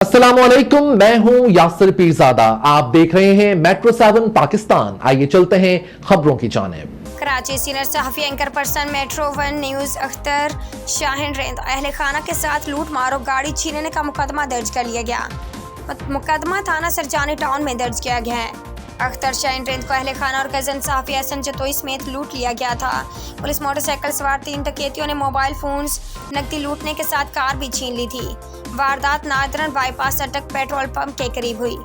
अस्सलामुअलैकुम, मैं हूं यासिर पीरजादा। आप देख रहे हैं मेट्रो 7 पाकिस्तान। आइए चलते हैं खबरों की जानिब। कराची सीनियर सहाफ़ी anchor person metro 1 news Akhtar Shaheen Rind अहल खाना के साथ लूट मारो गाड़ी छीनने का मुकदमा दर्ज कर लिया गया। मुकदमा थाना सरजानी टाउन में दर्ज किया गया है। अख्तर शाहीन रेंद को अहल खाना और कज़न सहाफ़ी हसन जतोई समेत लूट लिया गया था। पुलिस मोटरसाइकिल सवार 3 डकैतियों ने मोबाइल फ़ोन्स नकदी लूटने के साथ कार भी छीन ली थी। वारदात नादरन बाईपास अटक पेट्रोल पंप के करीब हुई।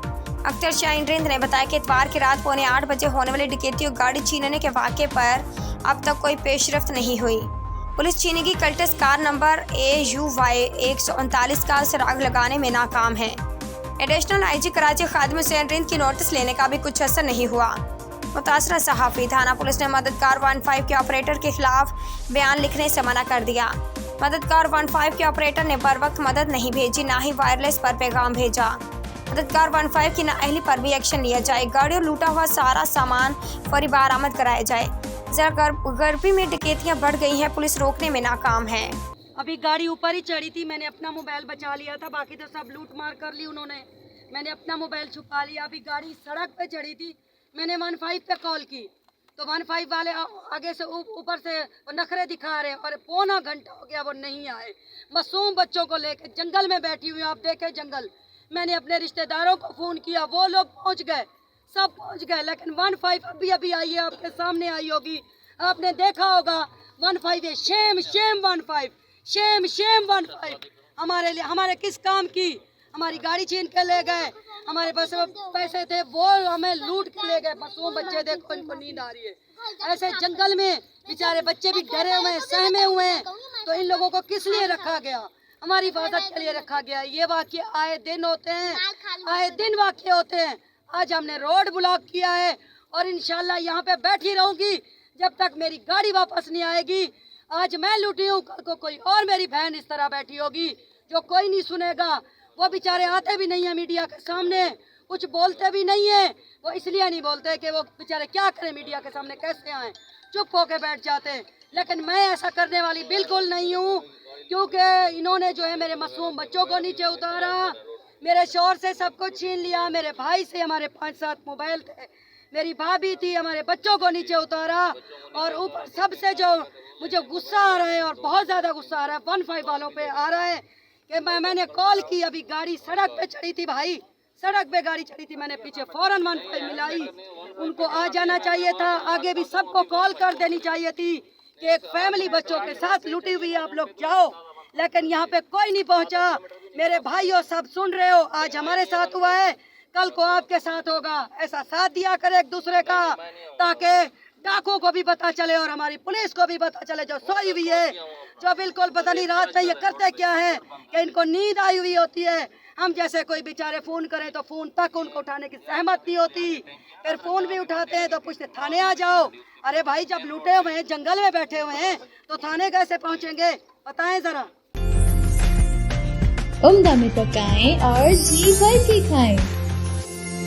अख्तर शाहीन रेंद ने बताया कि इतवार की रात 7:45 बजे होने वाली डकैतियों गाड़ी छीनने के वाक़े पर अब तक कोई पेशरफ्त नहीं हुई। पुलिस छीनी की कल्टस कार नंबर AUY 139 का सुराग लगाने में नाकाम है। एडिशनल IG कराची खादिम हुसैन रेंद की नोटिस लेने का भी कुछ असर नहीं हुआ। मुतासरा सहाफ़ी थाना पुलिस ने मददगार 15 के ऑपरेटर के खिलाफ बयान लिखने से मना कर दिया। मददगार 15 के ऑपरेटर ने बर वक्त मदद नहीं भेजी, ना ही वायरलेस पर पैगाम भेजा। मददगार 15 की नाअहली पर भी एक्शन लिया जाए। गाड़ी और लूटा हुआ सारा सामान फौरी बरामद कराया जाए। जरा गर्मी में डकैतियां बढ़ गई हैं, पुलिस रोकने में नाकाम है। अभी गाड़ी ऊपर ही चढ़ी थी, मैंने अपना मोबाइल बचा लिया था, बाकी तो सब लूट मार कर ली उन्होंने। मैंने अपना मोबाइल छुपा लिया। अभी गाड़ी सड़क पे चढ़ी थी, मैंने 15 पे कॉल की तो 15 वाले आगे से ऊपर से नखरे दिखा रहे और 1.25 घंटा हो गया वो नहीं आए। मासूम बच्चों को लेकर जंगल में बैठी हुई, आप देखे जंगल। मैंने अपने रिश्तेदारों को फ़ोन किया, वो लोग पहुंच गए, सब पहुंच गए, लेकिन 15 अभी आई है, आपके सामने आई होगी, आपने देखा होगा। 15 है, शेम शेम 15, शेम शेम 15 हमारे लिए, हमारे किस काम की? हमारी गाड़ी छीन के ले गए, हमारे पास पैसे थे वो हमें लूट के ले गए। मासूम बच्चे देखो, इनको नींद आ रही है। ऐसे जंगल में बेचारे बच्चे भी डरे हुए हैं, सहमे हुए हैं, तो इन लोगों को किस लिए रखा गया? हमारी हिफाजत के लिए रखा गया। ये वाक़े आए दिन होते हैं, आए दिन वाक़े होते हैं। आज हमने रोड ब्लॉक किया है और इंशाल्लाह यहाँ पे बैठी रहूँगी जब तक मेरी गाड़ी वापस नहीं आएगी। आज मैं लूटी हूँ, कल को कोई और मेरी बहन इस तरह बैठी होगी जो कोई नहीं सुनेगा। वो बेचारे आते भी नहीं है मीडिया के सामने, कुछ बोलते भी नहीं है। वो इसलिए नहीं बोलते कि वो बेचारे क्या करें, मीडिया के सामने कैसे आए, चुप होके बैठ जाते हैं। लेकिन मैं ऐसा करने वाली बिल्कुल नहीं हूँ, क्योंकि इन्होंने जो है मेरे मासूम बच्चों को नीचे उतारा, मेरे शौहर से सब कुछ छीन लिया, मेरे भाई से हमारे 5-7 मोबाइल थे, मेरी भाभी थी, हमारे बच्चों को नीचे उतारा। और ऊपर सबसे जो मुझे गुस्सा आ रहा है और बहुत ज़्यादा गुस्सा आ रहा है 15 वालों पे आ रहा है कि मैंने कॉल की, अभी गाड़ी सड़क पे चढ़ी थी भाई, सड़क पे गाड़ी चढ़ी थी, मैंने पीछे फौरन 15 मिलाई। उनको आ जाना चाहिए था, आगे भी सबको कॉल कर देनी चाहिए थी कि एक फैमिली बच्चों के साथ लूटी हुई है, आप लोग जाओ। लेकिन यहाँ पे कोई नहीं पहुँचा। मेरे भाइयों, सब सुन रहे हो, आज हमारे साथ हुआ है, कल को आपके साथ होगा। ऐसा साथ दिया करे एक दूसरे का, ताकि डाकुओं को भी पता चले और हमारी पुलिस को भी पता चले जो सोई हुई है, जो बिल्कुल पता नहीं रात में ये करते क्या है कि इनको नींद आई हुई होती है। हम जैसे कोई बेचारे फ़ोन करें तो फ़ोन तक उनको उठाने की सहमत नहीं होती, फिर फ़ोन भी उठाते हैं तो पूछते थाने आ जाओ। अरे भाई, जब लूटे हुए हैं, जंगल में बैठे हुए हैं, तो थाने कैसे पहुँचेंगे? बताएं ज़रा। उम्दा में पकाएं और जी भर के खाएं।